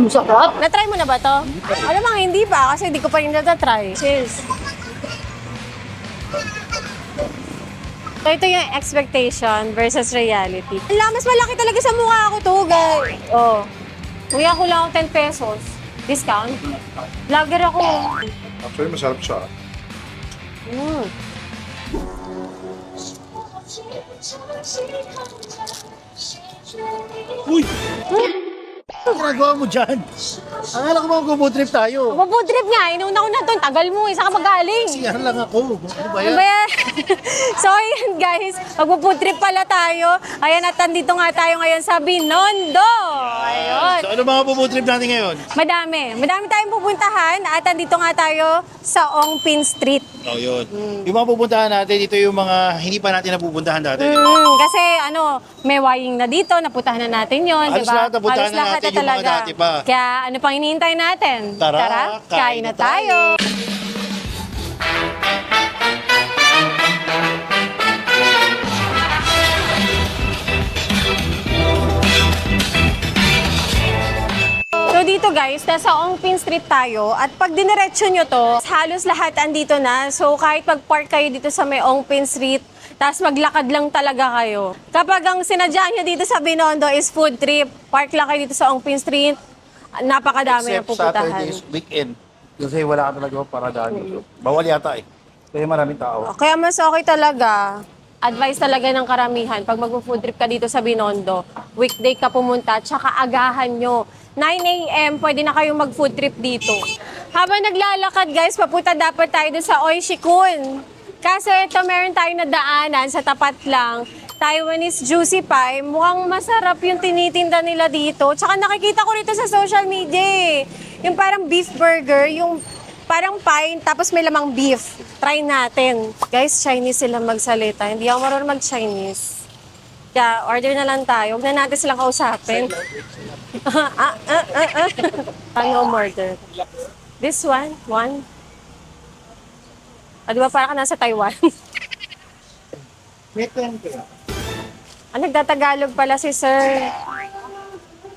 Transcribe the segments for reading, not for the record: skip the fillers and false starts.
Sarap. Na-try mo na ba to? Alam mo, hindi pa kasi hindi ko pa rin na-try. Cheers. So, ito yung expectation versus reality. Ala, mas malaki talaga sa mukha ako to, guys. Oh. Kuya ko lang 10 pesos. Discount. Vlogger ako. Actually, masarap siya. Mm. Uy! Ano ginagawa mo dyan? Akala ko mag-food trip tayo. Mabubuod trip nga. Inauna ko na to. Tagal mo. Saan ka magaling? Siyan lang ako. Ano ba Ano yan? ba yan? So, ayan guys, magpo-food trip pala tayo. Ayan, at nandito nga tayo ngayon sa Binondo. Ayun. So ano mga food trip natin ngayon? Madami. Madami tayong pupuntahan at nandito nga tayo sa Ongpin Street. Oh, yun. Yung mga pupuntahan natin, ito yung mga hindi pa natin napupuntahan dati. Kasi ano, may waying na dito, napuntahan na natin yon, Halos di ba? lahat napuntahan na natin yung mga dati pa. Kaya ano pang hinihintay natin? Tara, kain na tayo. So dito guys, nasa Ongpin Street tayo at pag diniretso nyo to, halos lahat andito na. So kahit pag-park kayo dito sa may Ongpin Street, tapos maglakad lang talaga kayo. Kapag ang sinadya nyo dito sa Binondo is food trip, park lang kayo dito sa Ongpin Street, napakadami na pupuntahan. Saturdays, weekend. Kasi wala ka talaga paradaan dito. Bawal yata eh. Kasi maraming tao. Kaya mas okay talaga, advice talaga ng karamihan, pag mag-food trip ka dito sa Binondo, weekday ka pumunta, tsaka agahan nyo. 9 a.m. pwede na kayong mag-food trip dito. Habang naglalakad guys, papunta dapat tayo doon sa Oishi-kun. Kaso ito, meron tayong nadaanan sa tapat lang. Taiwanese Juicy Pie. Mukhang masarap yung tinitinda nila dito. Tsaka nakikita ko rito sa social media eh. Yung parang beef burger, yung parang pie, tapos may lamang beef. Try natin. Guys, Chinese sila magsalita. Hindi ako marunong mag-Chinese. Kaya order na lang tayo. Huwag na natin silang kausapin. Ano order? This one? One? Di ba parang ka nasa Taiwan? Nagtatagalog pala si sir.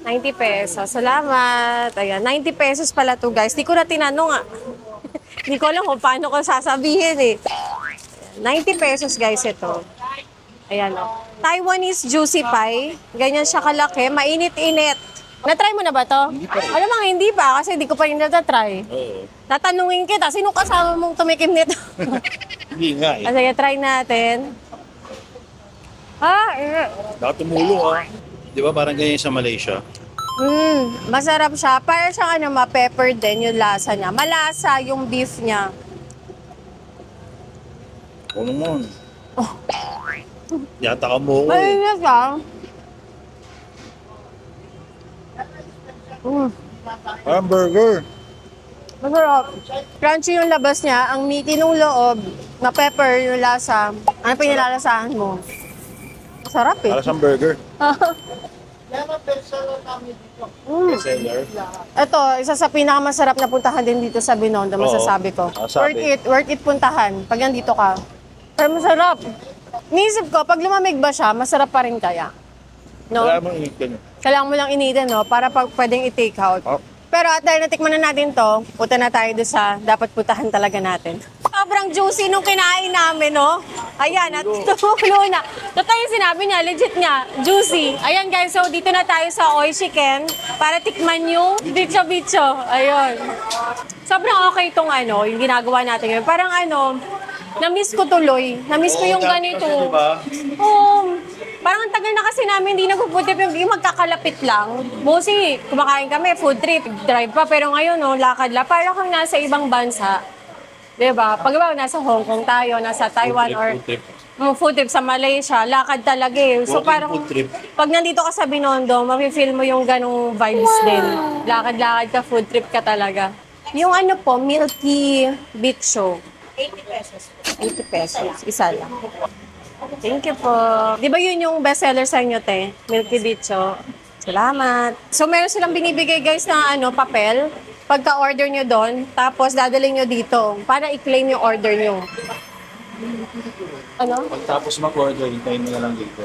90 pesos. Salamat. Ayan, 90 pesos pala to guys. Di ko na tinanong ah. Di ko alam kung paano ko sasabihin eh. 90 pesos guys ito. Ayan o. Taiwanese Juicy Pie. Ganyan siya kalaki. Mainit-init. Na-try mo na ba to? Hindi pa rin. Alam mo, hindi pa kasi hindi ko pa rin na-try. Oo. Tatanungin kita, sino kasama mong tumikim nito? Hindi nga eh. Sige, try natin. Dapat tumulo ah. Di ba parang ganyan sa Malaysia? Masarap siya. Para siyang ano, ma-pepper din yung lasa niya. Malasa yung beef niya. Oo naman. Yata ka mo ko eh. Mainit siya. Parang burger. Masarap. Crunchy yung labas niya, ang meaty nung loob, ma-pepper yung lasa. Ano pa yung nilalasahan mo? Masarap eh. Para siyang burger. Bestseller. Ito, isa sa pinakamasarap na puntahan din dito sa Binondo, Oo. masasabi ko. Sabi. Worth it puntahan pag nandito ka. Pero masarap. Niisip ko, pag lumamig ba siya, masarap pa rin kaya. No? Wala mong initin. Kailangan mo lang initin, no? Para pag pwedeng i-take out. Oh. Pero at dahil natikman na natin to, punta na tayo doon sa dapat putahan talaga natin. Sobrang juicy nung kinain namin, no? Ayan, at tumulo na. Totoo yung sinabi niya, legit nga, juicy. Ayan guys, so dito na tayo sa Oishiken para tikman yung bicho-bicho. Ayun. Sobrang okay itong ano, yung ginagawa natin ngayon. Parang ano, na-miss ko tuloy. Na-miss ko yung ganito. Kasi diba? Oo. Parang ang tagal na kasi namin hindi nag-food trip, yung magkakalapit lang. Mostly, kumakain kami, food trip, drive pa. Pero ngayon, no, lakad lang. Parang kang nasa ibang bansa. Diba? Pag ba, nasa Hong Kong tayo, nasa Taiwan, or food trip sa Malaysia, lakad talaga eh. So Walking parang, food trip. pag nandito ka sa Binondo, mafe-feel mo yung ganong vibes din. Lakad-lakad ka, food trip ka talaga. Yung ano po, milky bicho. 80 pesos. 80 pesos, isa lang. Thank you po. Di ba yun yung bestseller sa inyo, te? Milky Bicho. Salamat. So, meron silang binibigay, guys, na ano, papel. Pagka-order nyo doon, tapos dadalhin nyo dito para i-claim yung order nyo. Ano? Pagtapos mag-order, hintayin mo na lang dito.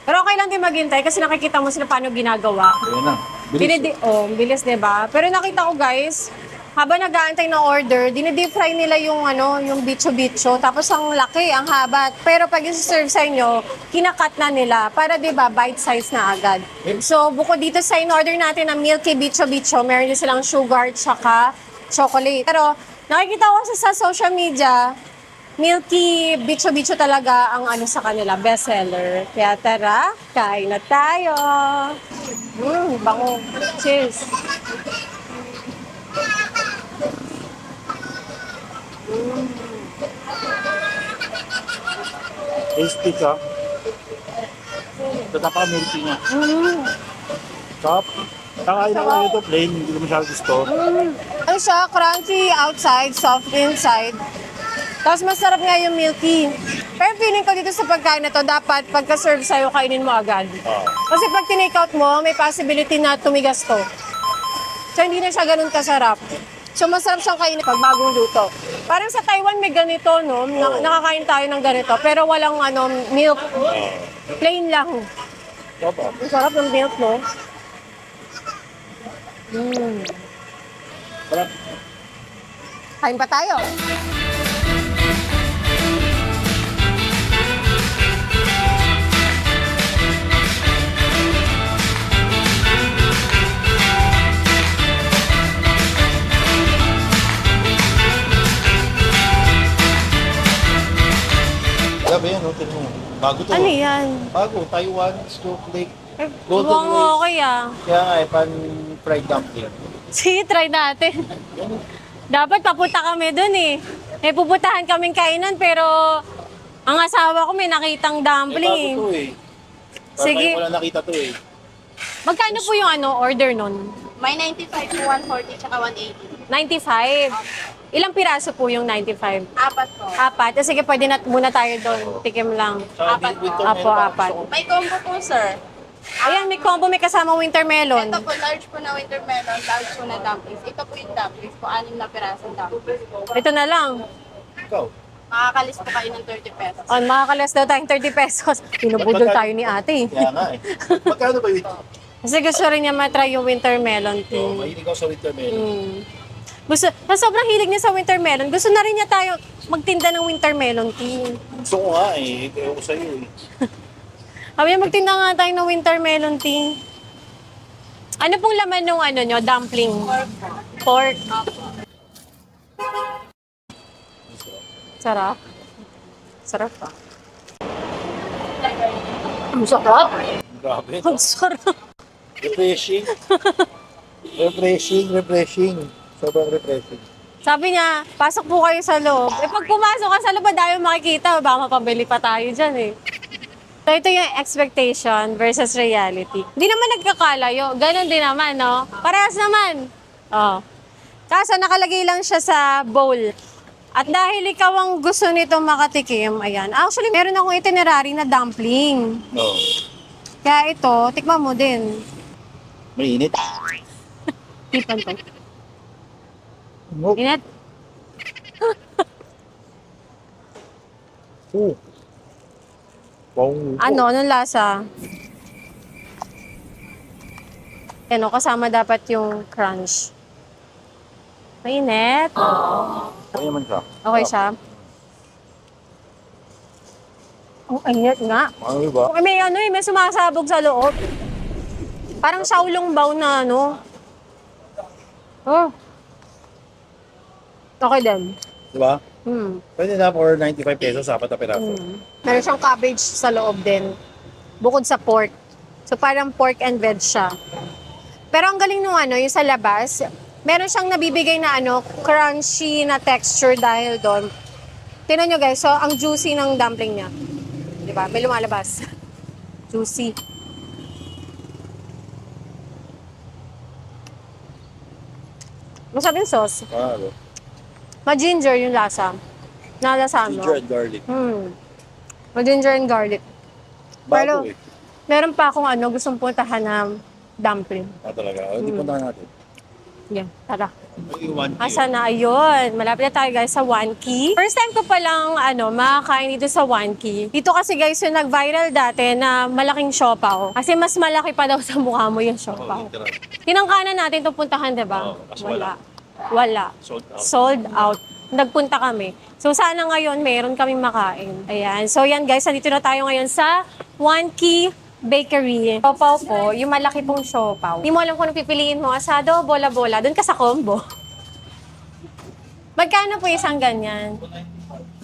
Pero okay lang din maghintay kasi nakikita mo sila paano ginagawa. Ayun na. Bilis, 'di ba? Pero nakita ko guys, habang nag-aantay ng order, dine-deep fry nila yung yung bicho-bicho, tapos ang laki, ang haba. Pero pag i-serve sa inyo, kinakat na nila para 'di ba, bite size na agad. So, bukod dito sa in-order natin na milky bicho-bicho, meron din silang sugar tsaka chocolate. Pero nakikita ko sa social media, milky bicho-bicho talaga ang sa kanila, best seller. Kaya tara, kain na tayo. Bango. Cheers. Tasty ka. Ito napaka-milky niya. Top. Kakain ako ito plain, hindi ko masyado gusto. Ano siya, crunchy outside, soft inside. Tapos masarap nga yung milky. Pero feeling ko dito sa pagkain na to, dapat pagka-serve sa'yo, kainin mo agad. Kasi pag tinake out mo, may possibility na tumigas to. So hindi na siya ganun kasarap. So masarap siyang kainin pag bagong luto. Parang sa Taiwan may ganito, no? Nakakain tayo ng ganito. Pero walang milk. Plain lang. Ang sarap ng milk, no? Sarap. Kain pa tayo. Grabe yan, no? Tignan mo. Bago to. Ano yan? Bago, Taiwan, snowflake. Golden Golden Mukhang rice. okay ah. Kaya nga pan-fried dumpling. Sige, try natin. Dapat papunta kami dun eh. Pupuntahan kaming kainan pero ang asawa ko may nakitang dumpling Bago to eh. eh. Sige. Parang wala nakita to eh. Magkano po yung order nun? May 95 to 140 tsaka 180. 95. Ilang piraso po yung 95? Apat po. Apat. Sige, pwede na muna tayo doon. Tikim lang. Apat With po. winter Apo, melon, apat. gusto ko. May combo po, sir. Ayan, may combo, may kasama winter melon. Ito po, large po na winter melon, large po na dumplings. Ito po yung dumplings po, 6 na pirasong dumplings. Ito na lang. Ikaw. Makakalis po kayo ng 30 pesos. On, makakalas daw tayong 30 pesos. Pinubudol tayo ni ate. Kaya nga eh. Magkano ba yun? Kasi gusto rin niya matry yung winter melon So, tea. mahilig ako sa winter melon. Gusto, sobrang hilig niya sa winter melon. Gusto na rin niya tayo magtinda ng winter melon tea. Gusto ko nga eh. Ewan ko sa'yo eh. Sabi niya, magtinda nga tayo ng winter melon tea. Ano pong laman nung nyo, dumpling? Pork. Sarap. Sarap pa. Ang sarap. Grabe. Ang sarap. Refreshing. Refreshing. Sobrang refreshing. Sabi niya, pasok po kayo sa loob. Pag pumasok ka sa loob, dahil makikita, baka mapabili pa tayo dyan eh. So ito yung expectation versus reality. Hindi naman nagkakalayo. Ganon din naman, no? Parehas naman. Oh. Kaso nakalagay lang siya sa bowl. At dahil ikaw ang gusto nito makatikim, ayan. Actually, meron akong itinerary na dumpling. Oo. Kaya ito, tikman mo din. Mainit. Tipan to. Nope. Inat. Pong. Anong lasa? Ano, kasama dapat yung crunch. Mainit. Okay naman siya. Okay siya. Ang init nga. Ano ba? May sumasabog sa loob. Parang saulong baw na Oh. Okay din. Diba? Hmm. Pwede na for 95 pesos, 4 na piraso. Meron siyang cabbage sa loob din. Bukod sa pork. So parang pork and veg siya. Pero ang galing nung yung sa labas, meron siyang nabibigay na crunchy na texture dahil doon. Tingnan nyo guys, so ang juicy ng dumpling niya. Diba? May lumalabas. Juicy. Masarap yung sauce. Ano? Ma-ginger yung lasa. Nalasahan mo. Ginger and garlic. Ma-ginger and garlic. Bago Pero- eh. Meron pa akong gustong puntahan na dumpling. Talaga. Hindi punta natin. Yeah, tara. May 1 Asa na? Ayun. Malapit na tayo guys sa One Key. First time ko palang makakain dito sa One Key. Dito kasi guys yung nag-viral dati na malaking siopaw. Kasi mas malaki pa daw sa mukha mo yung siopaw. Tinangkanan natin itong puntahan, diba? Oo, kasi Wala. Sold out. Sold out. Nagpunta kami. So sana ngayon meron kaming makain. Ayan. So yan guys, nandito na tayo ngayon sa One Key Bakery. Siopaw po, yung malaki pong siopaw. Hindi mo alam kung ano pipiliin mo, asado, bola-bola. Doon ka sa combo. Magkano po isang ganyan?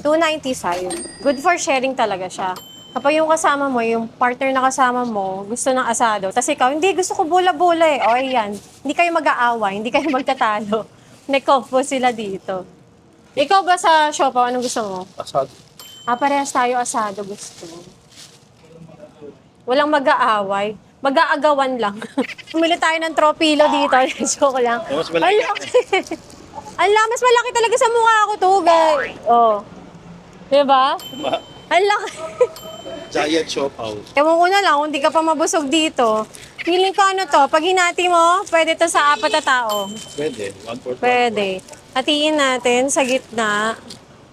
295. Good for sharing talaga siya. Kapag yung kasama mo, yung partner na kasama mo, gusto ng asado, tapos ikaw, hindi, gusto ko bola-bola eh. O, ayan. Hindi kayo mag-aaway, hindi kayo magtatalo. Nag-combo sila dito. Ikaw ba sa siopaw, anong gusto mo? Asado. Parehas tayo asado gusto. Walang mag-aaway. Mag-aagawan lang. Pumili tayo ng tropilo dito. Joke lang. Mas malaki. Ala, ala, mas malaki talaga sa mukha ko to, guys. Oh. Diba? Ang laki. Giant siopaw. Ewan ko na lang, kung di ka pa mabusog dito. Feeling ko ano to, pag hinati mo, pwede to sa 4 na tao. Pwede. 1/4. Pwede. Hatiin natin sa gitna.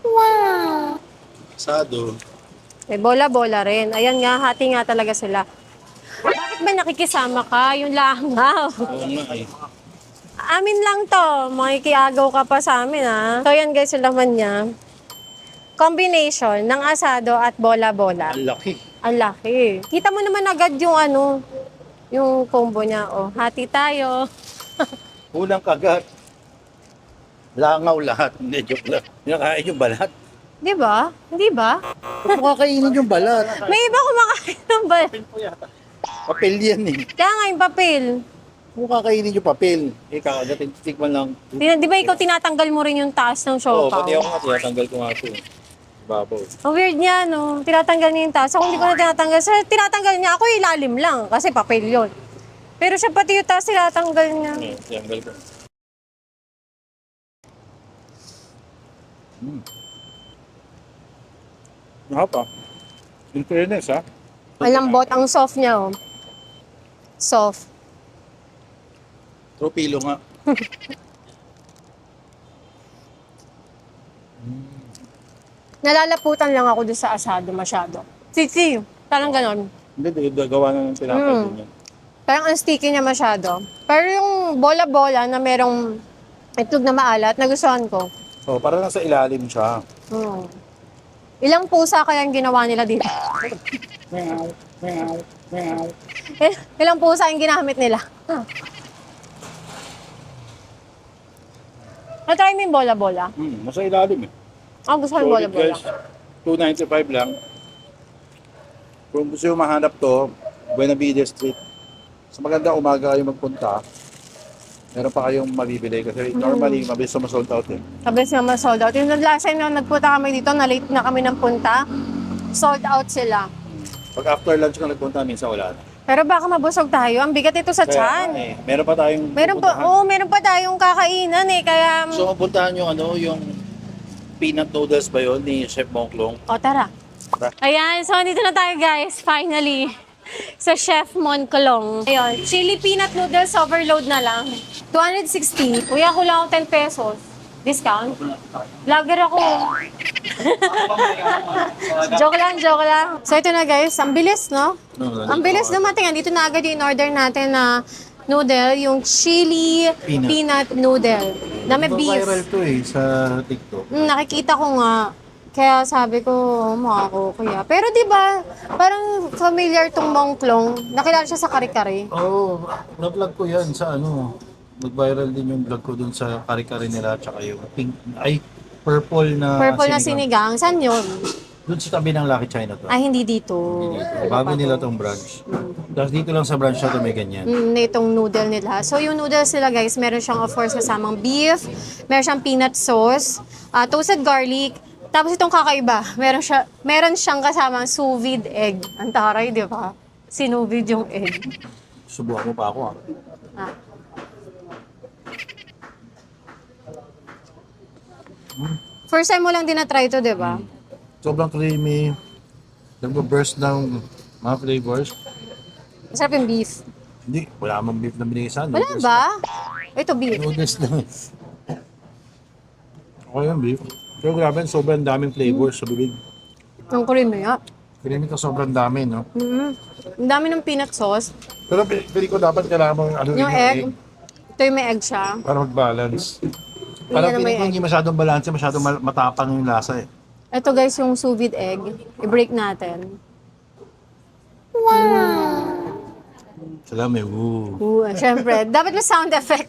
Wow! Asado. May bola-bola rin. Ayan nga, hati nga talaga sila. Bakit ba nakikisama ka? Yung langaw. Oo nga eh. Amin lang to. Makikiagaw ka pa sa amin, ha? So, yan guys, yung laman niya. Combination ng asado at bola-bola. Ang laki. Ang laki. Kita mo naman agad yung yung combo niya. Oh, hati tayo. Unang kagat. Langaw lahat. Hindi, joke lang. Nakain yung balat. Di ba? Hindi ba? Ba't mo kakainin yung balat? May iba kumakain ng Papel yan eh. Kaya nga yung papel. Mo kakainin yung papel. Ikaw, tikman lang. Di ba ikaw tinatanggal mo rin yung taas ng Oo, siopaw? pati ako nga. Tinatanggal ko nga ito. Babaw. Ang weird niya, no? Tinatanggal niya yung taas. Ako hindi ko na tinatanggal. Sa tinatanggal niya, ako ilalim lang. Kasi papel yun. Pero siya pati yung taas, tinatanggal niya. Tinatanggal ko. Nakapa. In fairness, ha? Ang lambot, ang soft niya, oh. Soft. Tropilo nga. Nalalaputan lang ako doon sa asado masyado. Sticky. Parang ganon. Hindi, gawa na ng tinapay din yan. Parang ang sticky niya masyado. Pero yung bola-bola na merong itlog na maalat, nagustuhan ko. Oh, para lang sa ilalim siya. Hmm. Ilang pusa kaya yung ginawa nila dito? Meow, meow, meow. Ilang pusa yung ginamit nila? Na-try mo yung bola-bola? Nasa ilalim eh. Gusto ko yung Solid bola-bola. guys, 295 lang. Kung gusto yung mahanap to, Buenavide Street. Sa maganda umaga kayo magpunta, meron pa kayong mabibili kasi normally mabilis na ma-sold out eh. Sabi siya ma-sold out. Yung last time na nagpunta kami dito, na-late na kami ng punta, sold out sila. Pag after lunch ka nagpunta, minsan wala na. Pero baka mabusog tayo. Ang bigat ito sa Kaya, tiyan. meron pa tayong Meron pa tayong kakainan eh. Kaya, So, puntahan yung yung peanut noodles ba yun ni Chef Monklong? tara. Tara. Ayan, so dito na tayo guys, finally. Sa Chef Monclong. Ayun, chili peanut noodles overload na lang. 260. Kuya, kulang ako 10 pesos. Discount? Vlogger ako. Joke lang. So ito na guys, ang bilis, no? Ang bilis dumating. Dito na agad yung order natin na noodle, yung chili peanut noodle. Na may beef. Viral to eh sa TikTok. Nakikita ko nga. Kaya sabi ko, ako kuya. Pero di ba parang familiar tong Mongklong. Nakilala siya sa kare-kare. Oo, na-vlog ko yan sa nag-viral din yung vlog ko dun sa kare-kare nila tsaka yung pink, purple na Purple na sinigang. Saan yun? Dun sa tabi ng Lucky China to. Ay, hindi dito. Bago nila tong branch. Tapos dito lang sa branch na to may ganyan. Itong noodle nila. So, yung noodles nila, guys, meron siyang, of course, kasamang beef. Meron siyang peanut sauce. Toasted garlic. Tapos itong kakaiba, meron siyang kasamang sous vide egg. Ang taray, di ba? Sous vide yung egg. Subukan mo pa ako Ah. First time mo lang din na-try ito, di ba? Sobrang creamy. Nagbo-burst ng mga flavors. Masarap yung beef. Hindi, wala mang beef na binigay sa amin. Wala ba? Ito, beef. Noodles lang eh. Okay yung beef. Pero grabe, sobrang daming flavors sa bibig. Ang creamy nga. Creamy ka sobrang dami, no? Ang dami ng peanut sauce. Pero pili ko dapat kailangan mo ano Yung egg. Ito yung may egg siya. para mag-balance. Parang na may feeling ko egg. hindi masyadong balance, masyadong matapang yung lasa eh. Ito guys, yung sous vide egg. I-break natin. Sila may woo. Syempre. Dapat may sound effect.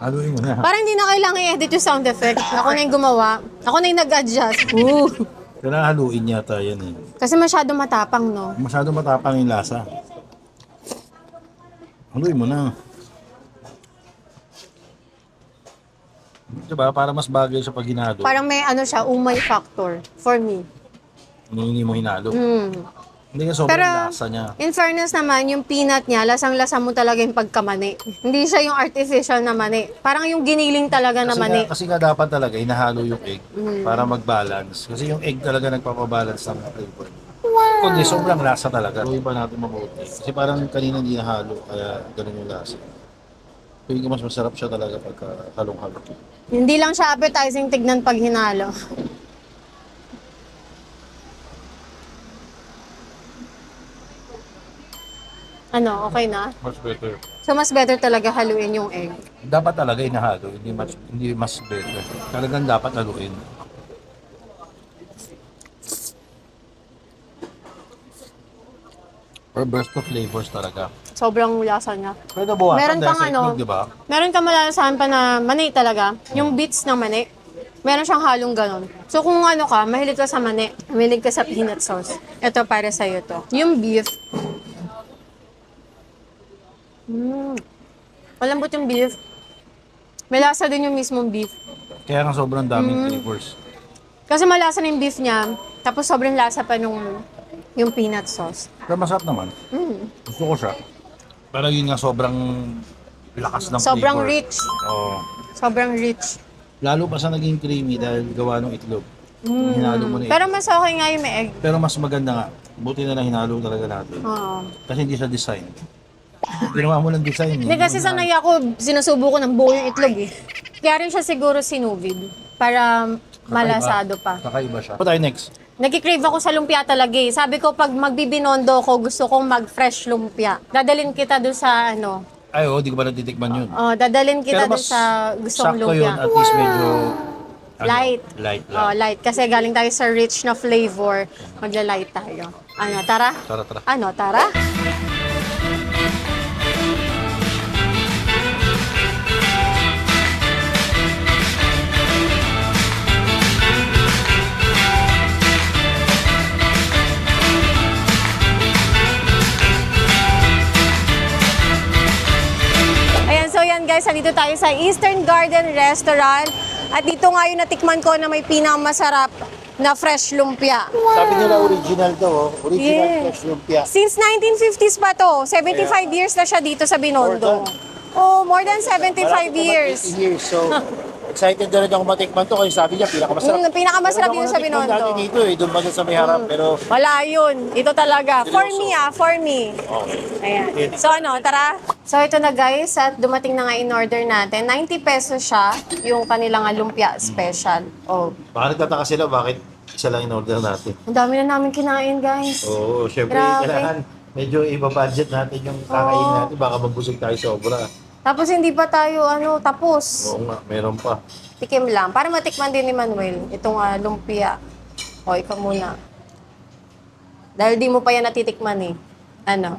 Haluin mo na. Parang hindi na kailangan i-edit yung sound effect. Ako na yung gumawa. Ako na yung nag-adjust. Kailangan haluin yata yan eh. Kasi masyado matapang, no? Masyadong matapang yung lasa. Haluin mo na. Diba? Para mas bagay sa pag hinalo. Parang may ano siya, umay factor for me. Hindi mo hinalo. Mm. Hindi ka sobrang Pero, lasa niya. in fairness naman, yung peanut niya, lasang-lasa mo talaga yung pagkamani. Hindi siya yung artificial na mani. Parang yung giniling talaga na mani. Kasi nga dapat talaga inahalo yung egg para mag-balance. Kasi yung egg talaga nagpapabalance ng flavor. Kundi sobrang lasa talaga. Haluin pa natin mabuti. Kasi parang kanina hindi nahalo, kaya ganun yung lasa. Feeling ko mas masarap siya talaga pagka halong-halo. Hindi lang siya appetizing tignan pag hinalo. Ano, okay na? Much better. So, mas better talaga haluin yung egg. Dapat talaga inahalo, hindi mas better. Talagang dapat haluin. Or burst of flavors talaga. Sobrang lasa niya. Pero nabawasan Meron dahil pang sa ano, itlog, di ba? meron kang malalasahan pa na mani talaga. Yung bits ng mani. Meron siyang halong ganon. So kung ano ka, mahilig ka sa mani, mahilig ka sa peanut sauce. Ito para sa'yo to. Yung beef. Malambot yung beef. May lasa din yung mismong beef. Kaya nga sobrang daming flavors. Kasi malasa na yung beef niya, tapos sobrang lasa pa nung yung peanut sauce. Pero masarap naman. Gusto ko siya. Pero yun nga sobrang lakas ng Sobrang flavor. rich. Oo. Sobrang rich. Lalo pa sa naging creamy dahil gawa ng itlog. Hinalo mo na Pero mas okay nga yung may egg. Pero mas maganda nga. Buti na lang hinalo talaga natin. Oo. Kasi hindi siya design. Ginawa mo ng design. Hindi kasi sanay ako, sinusubo ko ng buo yung itlog eh. Kaya rin siya siguro sinuvid. Para malasado pa. Kakaiba siya. Pa tayo next? Nagkikrave ako sa lumpia talaga eh. Sabi ko pag magbibinondo ko, gusto kong mag-fresh lumpia. Dadalin kita doon sa ano. Ay, oo, di ko pa natitikman yun. Oh, dadalin kita Pero doon sa gustong sakto yun, lumpia. at least medyo Light. Light lang. Oh, light. Kasi galing tayo sa rich na flavor. Magla-light tayo. Ano, tara? Tara, tara. Ano, tara? Ayan, so yan guys, nandito tayo sa Eastern Garden Restaurant. At dito nga yung natikman ko na may pinakamasarap na fresh lumpia. Sabi nila original to, oh. Original Yeah. fresh lumpia. Since 1950s pa to, 75 years na siya dito sa Binondo. Oh, more than 75 years. 80 years. So, excited na rin ako matikman to kasi sabi niya pinakamasarap. Pinakamasarap Pero dito sa natikman Binondo. dati dito eh, doon ba sa may harap. Pero Wala yun. Ito talaga. For me for me. okay. Ayan. So ano, tara. So ito na guys, at dumating na nga in order natin. 90 pesos siya, yung kanilang lumpia special. Oh, Baka nagtataka sila bakit isa lang in order natin. ang dami na namin kinain guys. Oo, syempre Grabe. kailangan medyo iba-budget natin yung kakain natin. Baka mabusog tayo sobra. Tapos hindi pa tayo tapos. Oo nga, meron pa. Tikim lang. Para matikman din ni Manuel itong lumpia. O, ikaw muna. Dahil di mo pa yan natitikman eh. Ano?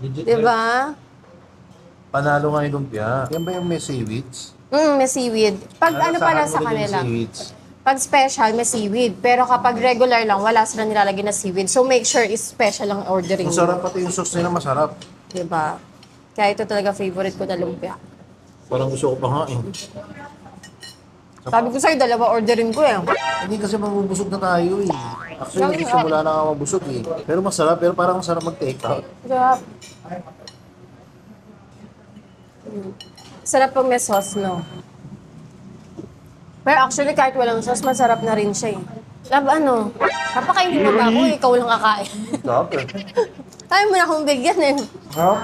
Legit, Diba? Panalo nga yung lumpia. Yan ba yung may seaweeds? May seaweed. Pag ano pala sa kanila? Pag special, may seaweed. Pero kapag regular lang, wala sila nilalagay na seaweed. So make sure is special ang ordering mo. Masarap pati yung sauce nila, masarap. Diba? Kaya ito talaga favorite ko na lumpia. Parang gusto ko pa nga eh. Sabi ko sa'yo, dalawa ordering ko eh. Hindi kasi mabubusog na tayo eh. Actually, nagsimula na nga mabusog eh. Pero masarap, pero parang masarap mag-take out. Sarap. Sarap pag may sauce, no? Pero actually, kahit walang sauce, masarap na rin siya eh. Lab, ano? Papakainin mo ba ako? Ikaw lang kakain. Sarap eh. Kaya mo na akong bigyan eh. Sarap.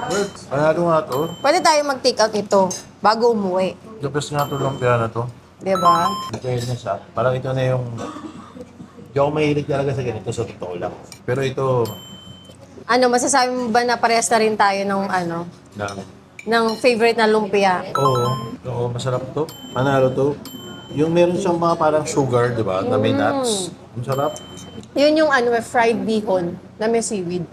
Panalo nga to. Pwede tayo mag-take out ito bago umuwi. The best nga to lumpia na to. Diba? In fairness ha, parang ito na yung... Hindi ako mahilig talaga sa ganito sa totoo lang. Pero ito, Ano, masasabi mo ba na parehas na rin tayo ng ano, ng favorite na lumpia? oo, masarap to. Panalo to. Yung meron siyang mga parang sugar, di ba? Na may nuts. Ang sarap. Yun yung ano, fried bihon na may seaweed.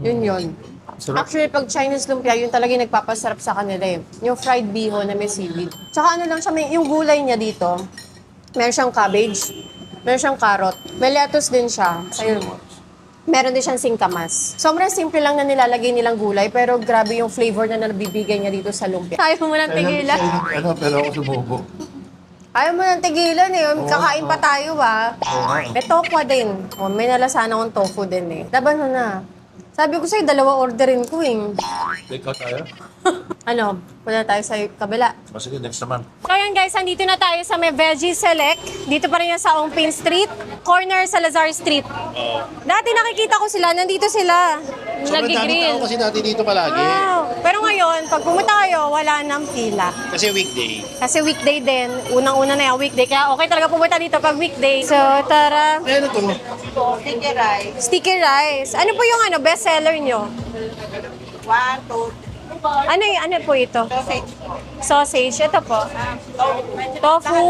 Yun. Sarap. Actually, pag Chinese lumpia, yun talaga yung nagpapasarap sa kanila eh. Yung fried bihon na may seaweed. Tsaka ano lang siya, yung gulay niya dito, meron siyang cabbage, meron siyang carrot, may lettuce din siya. Ayun. Meron din siyang singkamas. Sobrang simple lang na nilalagay nilang gulay, pero grabe yung flavor na nabibigay niya dito sa lumpia. Ayaw mo nang tigilan. Ano, pero ako sumubo. Ayaw mo nang tigilan eh. Kakain pa tayo ah. May tofu din. Oh, may nalasahan akong tofu din eh. Laban mo na. Sabi ko sa'yo, 2 orderin ko eh. Take out tayo? Ano, punta tayo sa kabila. Sige, next naman. So yun guys, andito na tayo sa may Veggie Select. Dito pa rin yan sa Ongpin Street, corner Salazar Street. Dati nakikita ko sila, nandito sila. Nag-grill. Kasi dati dito palagi. Wow. Pero ngayon, pag pumunta kayo, wala nang pila. Kasi weekday. Kasi weekday din. Unang-una na yung weekday. Kaya okay talaga pumunta dito pag weekday. So, tara. Ano to? Sticky rice. Sticky rice. Ano po yung best seller nyo? 1, 2, Ano po ito? sausage. Sausage. Ito po. Tofu.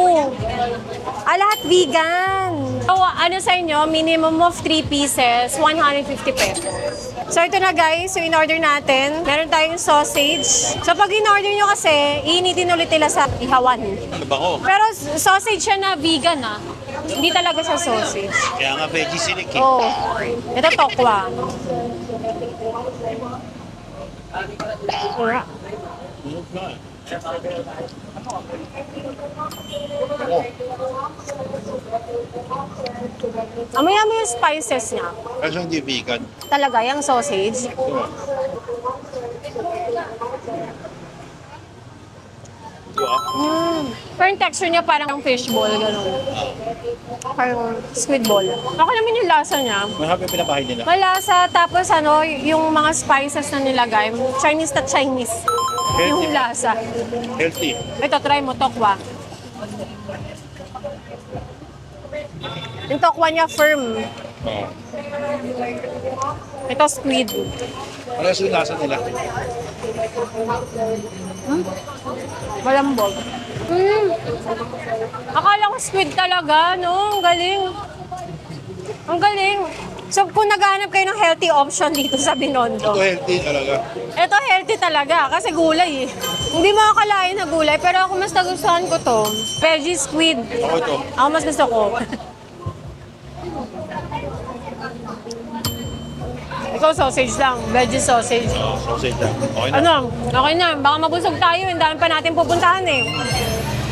Lahat vegan. So, ano sa inyo? Minimum of 3 pieces, 150 pesos. So, ito na guys. So, in-order natin. Meron tayong sausage. So, pag in-order nyo kasi, iinitin ulit nila sa ihawan. Ano ba ko? Pero sausage siya na vegan ah. Hindi talaga siya sausage. Kaya nga veggie silik eh. Oh. Ito tokwa. Sarap. Amoy-amoy yung spices niya. Kasi hindi vegan. Talaga, yung sausage. Pero yung texture niya parang fishball, gano'n. Parang squid ball. Ako naman yung lasa niya. Mahaba yung pinapahay nila. Malasa, tapos yung mga spices na nilagay, Chinese na Chinese. Yung lasa. Healthy. Ito, try mo, tokwa. Yung tokwa niya firm. Oo. Ito, squid. Ano yung lasa nila? Malambog. Akala ko squid talaga, no? Ang galing. Ang galing. So, kung naghahanap kayo ng healthy option dito sa Binondo, Ito healthy talaga. ito healthy talaga kasi gulay eh. Hindi mo akalain na gulay, pero ako mas nagustuhan ko to. Veggie squid. Ako ito. Ako mas gusto ko. Ikaw sausage lang, veggie sausage. Sausage lang. Okay na. Ano? Okay na. Baka mabusog tayo. Ang dami pa natin pupuntahan eh.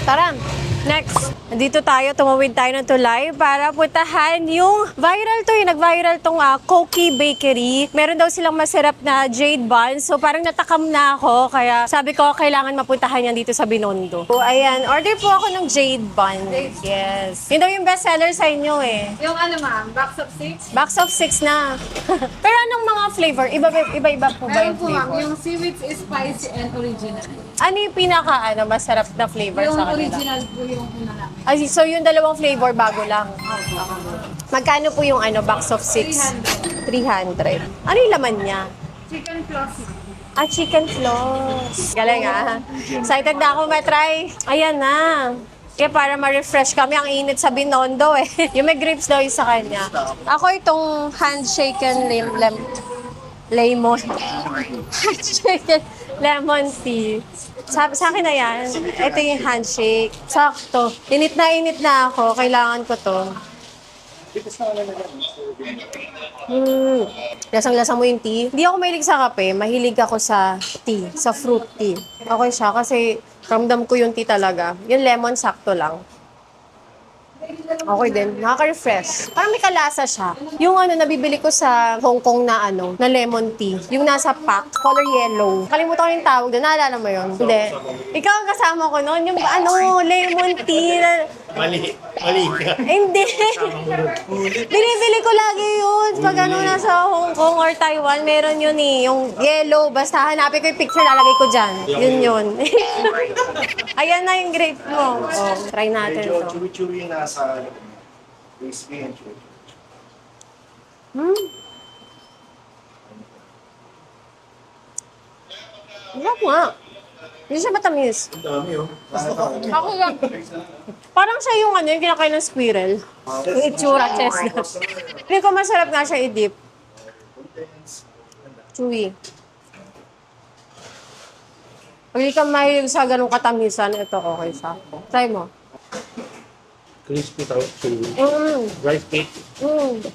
Tara. Next. Nandito tayo. Tumawid tayo ng tulay para puntahan yung viral to. Yung nag-viral tong Koki Bakery. Meron daw silang masarap na jade buns. So parang natakam na ako. Kaya sabi ko, kailangan mapuntahan yan dito sa Binondo. So ayan. Order po ako ng jade buns. Yes. Yun daw yung best seller sa inyo eh. Yung ano ma'am, box of 6? Box of 6 na. Pero anong mga flavor? Iba-iba po ba Ayun yung po ma'am, flavor? yung seaweed is spicy and original. Ano yung pinaka masarap na flavor Yung sa kanila? original po yung una namin. Ay, so yung dalawang flavor bago lang. Magkano po yung box of 6? 300. Ano yung laman niya? Chicken flossy. Chicken floss. Galing Excited na ako matry. Ayan na. Kaya para ma-refresh kami, ang init sa Binondo eh. Yung may grapes daw yung sa kanya. Ako itong handshaken lemon. Handshaken lemon tea. Sa akin na yan. Ito yung handshake. Sakto. Init na ako. Kailangan ko to. Lasang-lasa mo yung tea. Hindi ako mahilig sa kape. Mahilig ako sa tea. Sa fruit tea. Okay siya kasi ramdam ko yung tea talaga. Yung lemon, sakto lang. Okay din. Nakaka-refresh. Parang may kalasa siya. Yung ano, nabibili ko sa Hong Kong na ano, na lemon tea. Yung nasa pack, color yellow. Kalimutan ko yung tawag doon. Naalala mo yun? Hindi. Ikaw ang kasama ko noon. Yung ano, lemon tea. Mali ka. Hindi. Binibili ko lagi yun. Pag ano, nasa Hong Kong or Taiwan, meron yun eh. Yung yellow. Basta hanapin ko yung picture, lalagay ko dyan. Yun. Ayan na yung grape mo. Oh, try natin Medyo to. chewy-chewy yung nasa crispy and chewy. Sarap nga. Hindi siya matamis. Ang dami oh. Ako lang. Parang siya yung ano, yung kinakain ng squirrel. Yung itsura, chestnut. Hindi ko masarap nga siya i-dip. Chewy. Pag hindi ka mahilig sa ganung katamisan, ito okay sa ako. Try mo. Crispy tawag chewy. Rice cake.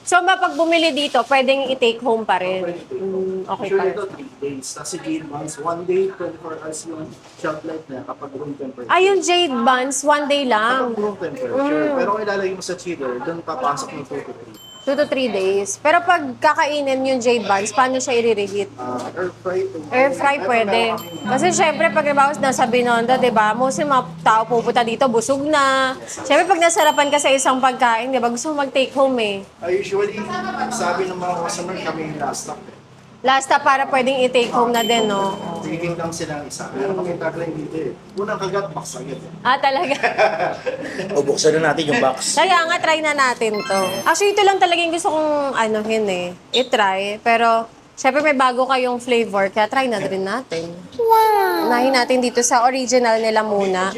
So, pag bumili dito, pwedeng i-take home pa rin. Okay pa Usually rin. ito 3 days. Tapos si Jade Buns, 1 day, 24 hours yung shelf life niya kapag room temperature. Ah, yung jade buns, one day lang. Kapag room temperature. Pero kung ilalagay mo sa chiller, doon papasok ng 2 to 3. 2 to 3 days. Pero pag kakainin yung jade buns, paano siya i-reheat? Air fry. Air fry pwede. Kasi syempre, pag ibawas nasa Binondo, di ba, most yung mga tao pupunta dito, busog na. Syempre, pag nasarapan ka sa isang pagkain, di ba, gusto mo mag-take home eh. Usually, sabi ng mga customer, kami yung last stop. Last na para pwedeng i-take home na din, no? Tigiging lang sila ng isa. Pero kami tagline dito eh. Unang kagat, box agad. Ah, talaga. O, buksan na natin yung box. Kaya nga, try na natin to. Actually, ito lang talaga yung gusto kong anuhin eh. I-try. Pero, syempre may bago kayong flavor, kaya try na rin natin. Wow! Unahin natin dito sa original nila muna.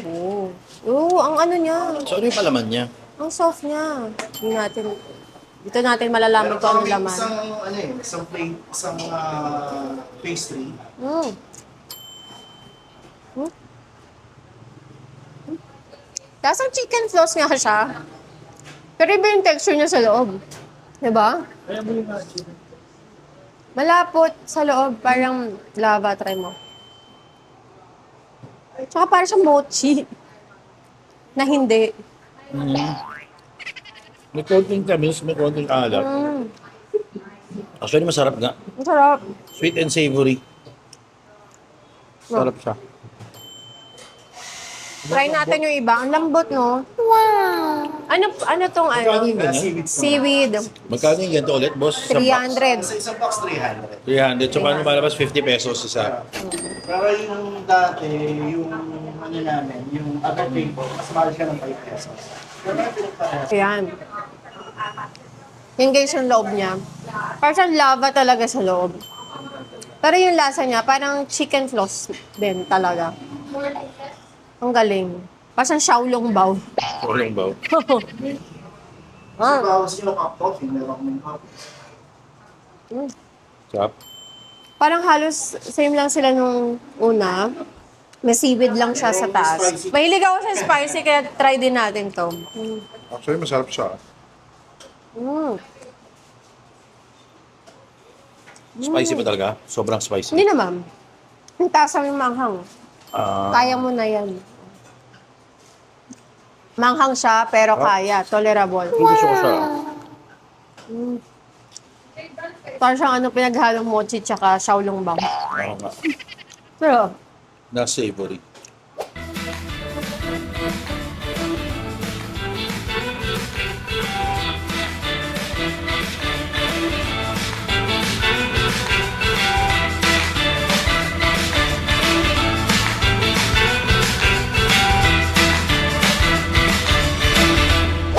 Oo, ang ano niya. So, ano yung palaman niya? Ang soft niya. Dito natin malalaman kung anong laman. Isang plate, isang pastry. Mm. Lasang chicken floss nga siya. Pero iba yung texture niya sa loob. Diba? Malapot sa loob. Parang lava. Try mo. Tsaka parang siyang mochi. Na hindi. May konting tamis, may konting alat. Actually, masarap nga. Ang sarap. Sweet and savory. Sarap siya. Try natin yung iba. Ang lambot, no? Wow! Ano tong ano? Seaweed. Magkano yung ganito ulit, boss? Isang box? 300. Sa isang box, 300. 300. So, paano malabas? 50 pesos isa. Pero yung dati, yung ano namin, yung other table, mas mahal siya ng 5 pesos. Pero pinagpares. Ayan. Yung guys yung loob niya. Parang siyang lava talaga sa loob. Pero yung lasa niya, parang chicken floss din talaga. Ang galing. Parang siyang xiaolong bao. Walang baw. Kasi bawas yung cup coffee, meron akong coffee. Sarap. Parang halos same lang sila nung una. May seaweed lang siya sa taas. Mahilig ako sa spicy, kaya try din natin to. Actually, masarap siya. Spicy ba talaga? Sobrang spicy. Hindi naman. Yung tasang yung manghang. Ah, Kaya mo na yan. Manghang siya, pero kaya. Tolerable. gusto ko siya. Parang siyang ano, pinaghalong mochi tsaka xiaolong bao. Oo nga. Pero, Na savory.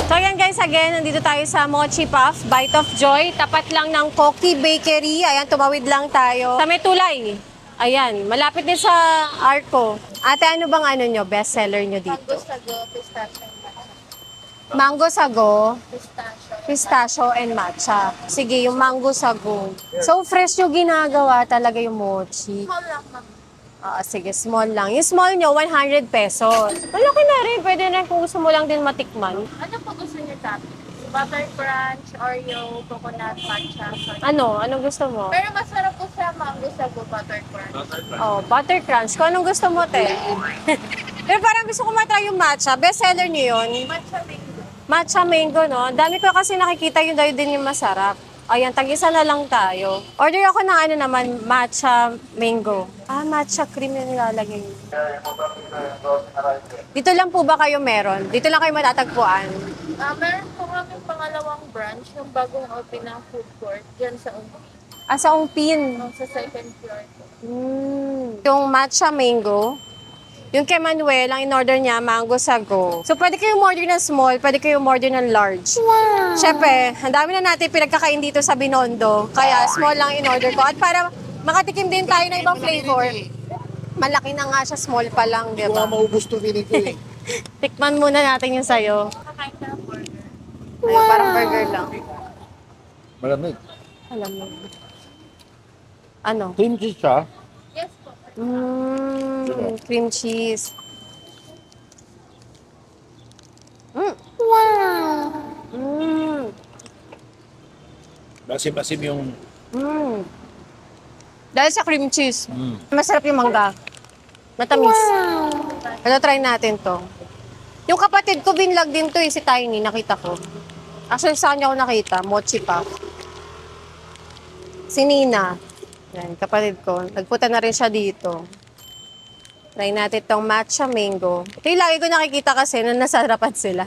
so ayan guys, again, nandito tayo sa Mochi Puff, Bite of Joy. Tapat lang ng Koki Bakery. Ayan, tumawid lang tayo. Sa may tulay. Ayan, malapit din sa Arco. Ate, ano bang ano nyo, best seller nyo dito? Gusto pistachio and matcha. Mango sago, Pistachio. pistachio, and matcha. Sige, yung mango sago. So, fresh yung ginagawa talaga yung mochi. Small lang, ma'am. Sige, small lang. Yung small nyo, 100 pesos. Malaki na rin. Pwede na kung gusto mo lang din matikman. Ano po gusto niyo toppings? Butter crunch, Oreo, coconut, matcha. Sorry. Ano? Anong gusto mo? Pero masarap po sa mango sago butter crunch. Oh, butter crunch. Kung anong gusto mo, te. Pero parang gusto ko matry yung matcha. Best seller nyo yun. Matcha mango. Matcha mango, no? Ang dami ko kasi nakikita yun daw din yung masarap. Ayan, tag-isa na lang tayo. Order ako ng ano naman, matcha mango. Matcha cream yung nilalagay. Dito lang po ba kayo meron? Dito lang kayo matatagpuan? Meron po kami pangalawang branch, yung bagong open ng food court, dyan sa Ungpi. Sa Ungpin. Sa second floor po. Yung matcha mango, yung kay Manuel, ang in-order niya, mango sago. So, pwede kayong order ng small, pwede kayong order ng large. Wow! Siyempre, ang dami na natin pinagkakain dito sa Binondo, kaya small lang in-order ko. At para makatikim din tayo ng ibang flavor, malaki na nga siya, small pa lang, di ba? maubos to feeling ko eh. Tikman muna natin yung sayo. Kakain na burger. Ayun, parang burger lang. Malamig. Alam mo. Ano? Cream cheese siya. Yes po. Cream cheese. Wow! Basim-basim yung... Dahil sa cream cheese, masarap yung mangga. Matamis. Ano, try natin to. Yung kapatid ko, binlog din to si Tiny, nakita ko. Actually, saan niya ako nakita? Mochi pa. Si Nina. Yan, kapatid ko. Nagpunta na rin siya dito. Try natin tong matcha mango. Ito yung lagi ko nakikita kasi nung nasa harapan sila.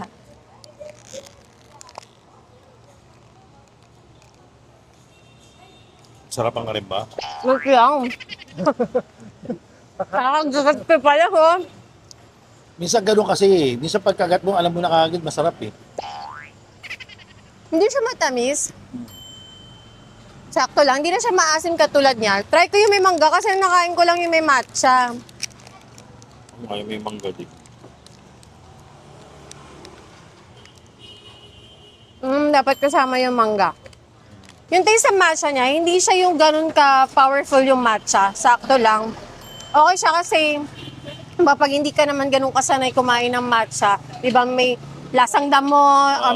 Sarap ang karimba. Look lang. Nakakagat pa pala ko. Minsan ganun kasi eh. Minsan pagkagat mo, alam mo na kagad masarap eh. Hindi siya matamis. Sakto lang. Hindi na siya maasim katulad niya. Try ko yung may mangga kasi nakain ko lang yung may matcha. Ay, may mangga din. Dapat kasama yung mangga. Yung taste ng matcha niya, hindi siya yung ganun ka-powerful yung matcha. Sakto lang. Okay siya kasi, pag hindi ka naman ganun kasanay kumain ng matcha, di ba may lasang damo,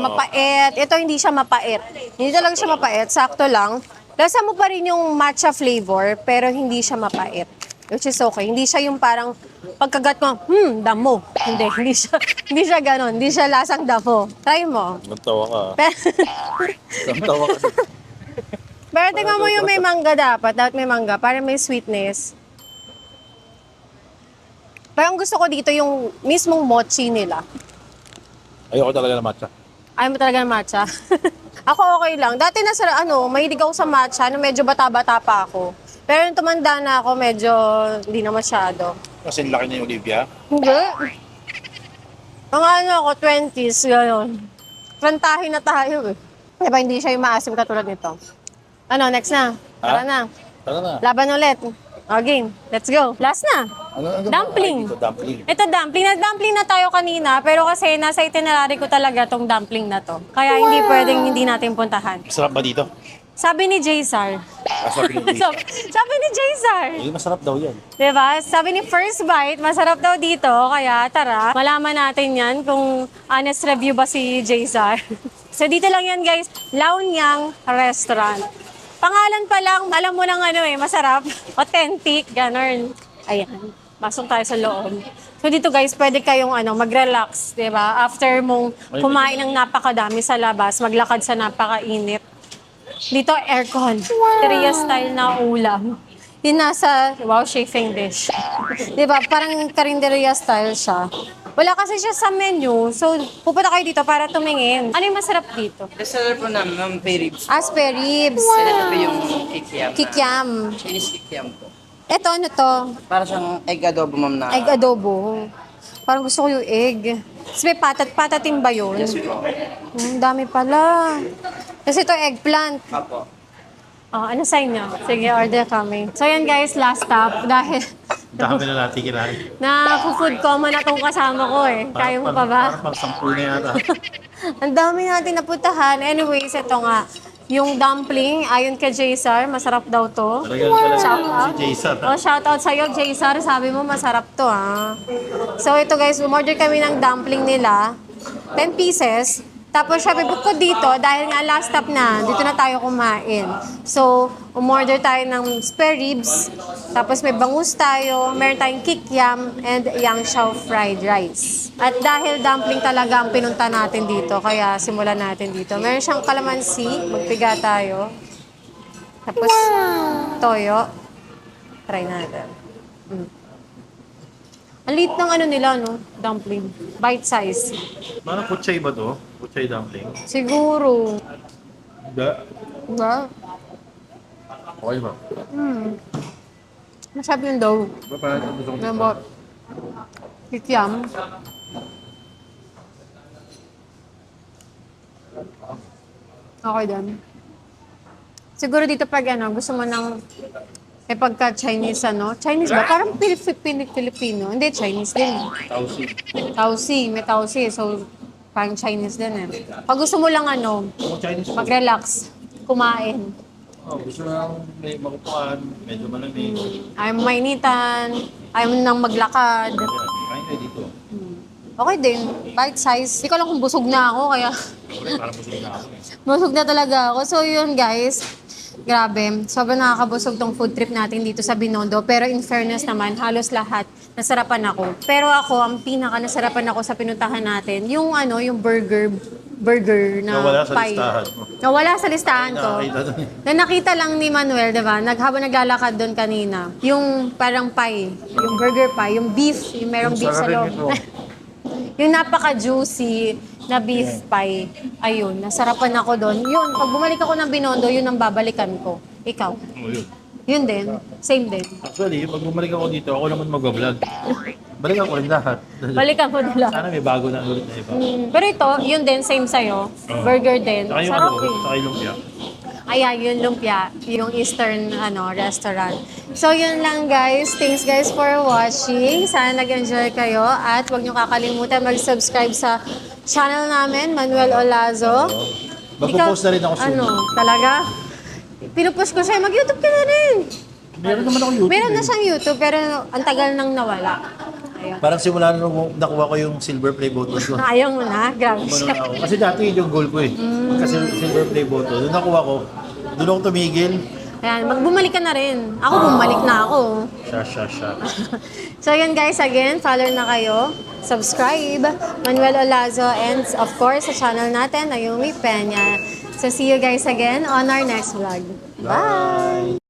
mapait. Ito hindi siya mapait. Hindi talaga siya mapait, sakto lang. Lasa mo pa rin yung matcha flavor, pero hindi siya mapait. Which is okay. Hindi siya yung parang pagkagat mo, damo. Hindi siya ganun. Hindi siya lasang damo. Try mo. Nagtawa ka. Pero, Nagtawa ka. pero tingnan mo yung may mangga dapat. Dapat may mangga para may sweetness. Pero ang gusto ko dito yung mismong mochi nila. Ayoko talaga ng matcha. Ayaw mo talaga ng matcha? Ako okay lang. Dati mahilig ako sa matcha nung medyo bata-bata pa ako. Pero nung tumanda na ako, medyo hindi na masyado. Kasi laki na yung Olivia. Hindi. Mga ako, 20s, gano'n. Plantahin na tayo eh. Diba hindi siya yung maasim katulad nito? Ano, next na. Tara na. Tara na. Laban ulit. O, game. Let's go. Last na. Ano Dumpling. Ito, dumpling. Ito dumpling na tayo kanina, pero kasi nasa itinerary ko talaga tong dumpling na to. Kaya hindi pwedeng hindi natin puntahan. Masarap ba dito? Sabi ni Jaysar. Sabi ni Jason. Sabi ni Jaysar. Eh, masarap daw yan. Diba? Sabi ni First Bite, masarap daw dito. Kaya tara, malaman natin yan kung honest review ba si Jaysar. So dito lang yan guys, Laonyang Restaurant. Pangalan pa lang, alam mo nang masarap, authentic, ganun. Ayan, pasok tayo sa loob. So dito guys, pwede kayong mag-relax, 'di ba? After mong kumain ng napakadami sa labas, maglakad sa napakainit. Dito aircon. Korea style na ulam. Yung nasa, chafing dish. 'Di ba? Parang karinderya style siya. Wala kasi siya sa menu, so pupunta kayo dito para tumingin. Ano yung masarap dito? Bestseller po namin, ng pay ribs. Spare ribs. Ito po yung kikiam. Kikiam. Chinese kikiam po. Ito, ano to? Para siyang egg adobo, ma'am, na... Egg adobo. Parang gusto ko yung egg. Tapos may patatin ba yun? Yes po. Dami pala. Kasi ito eggplant. Apo. Ano sa inyo? Sige, order kami. So yan guys, last stop. Dahil Dami na natin kinain. food coma na itong kasama ko eh. Kaya mo pa ba? Parang pang-sampu na yata. Ang dami natin napuntahan. Anyways, ito nga. Yung dumpling, ayon kay Jaysar, masarap daw to. Talagang Shout out. si Jason. Shout out sa'yo, Jaysar. Sabi mo, masarap to, ha? So, ito guys, umorder kami ng dumpling nila. 10 pieces. Tapos syempre bukod dito, dahil nga last stop na, dito na tayo kumain. So, umorder tayo ng spare ribs, tapos may bangus tayo, meron tayong kikiam, and yangshao fried rice. At dahil dumpling talaga ang pinunta natin dito, kaya simulan natin dito. Meron siyang kalamansi, magpiga tayo. Tapos, toyo. Try natin. Ang liit ng ano nila, no? Dumpling. Bite size. Parang kutsay ba to? Kutsay dumpling? Siguro. Hindi. Diba? Okay ba? Masarap yung dough. Ba parang gusto ko Diba? Kikiam. Okay din. Siguro dito pag ano, gusto mo ng may pagka-Chinese ano. Chinese ba? Parang Filipino. Hindi, Chinese din. Tausi. Tausi. May tausi. So, parang Chinese din eh. Pag gusto mo lang ano, Kung Chinese food. mag-relax, kumain. Oh, gusto mo lang may makupuan, medyo malamig. Ayaw mo mainitan, ayaw mo nang maglakad. Yan, kain kayo dito. Okay din, bite size. Hindi ko lang kung busog na ako, kaya Parang busog na ako eh. busog na talaga ako. So yun guys, grabe. Sobrang nakakabusog tong food trip natin dito sa Binondo. Pero in fairness naman, halos lahat nasarapan ako. Pero ako, ang pinaka nasarapan ako sa pinuntahan natin, yung ano, yung burger na Nawala sa pie. listahan mo. Nawala sa listahan ko. Nakakita doon eh. Na nakita lang ni Manuel, di ba? Habang naglalakad doon kanina. Yung parang pie, yung burger pie, yung beef, yung merong beef sa sarap loob. rin ito. Yung napaka-juicy na beef pie. Ayun, nasarapan ako doon. Yun, pag bumalik ako ng Binondo, yun ang babalikan ko. Ikaw. Oh, yun. Yun din. Same din. Actually, pag bumalik ako dito, ako naman mag-vlog. Balikan ko rin lahat. Balikan ko nila. Sana may bago na ulit na iba. Pero ito, yun din, same sa'yo. Burger din. Saka yung Sarap ano, eh. saka yung lumpia. Ayan, yung lumpia, yung Eastern restaurant. So yun lang guys. Thanks guys for watching. Sana nag-enjoy kayo at huwag niyo kakalimutan mag-subscribe sa channel namin, Manuel Olazo. Magpo-post na rin ako soon. Ano, talaga? Pinupost ko siya, mag-YouTube ka na rin. Meron naman ako YouTube. Meron na eh. siyang YouTube pero ang tagal nang nawala. Ayun. Parang simula nung nakuha ko yung silver play button ko. Ayaw mo na, grabe Ano siya. na ako. Kasi dati yun yung goal ko eh. Kasi silver play button. Doon nakuha ko. Doon ako tumigil. Ayan, bumalik ka na rin. Ako bumalik na ako. Siya. So yun guys, again, follow na kayo. Subscribe, Manuel Olazo, and of course, sa channel natin, Naomi Peña. So see you guys again on our next vlog. Bye!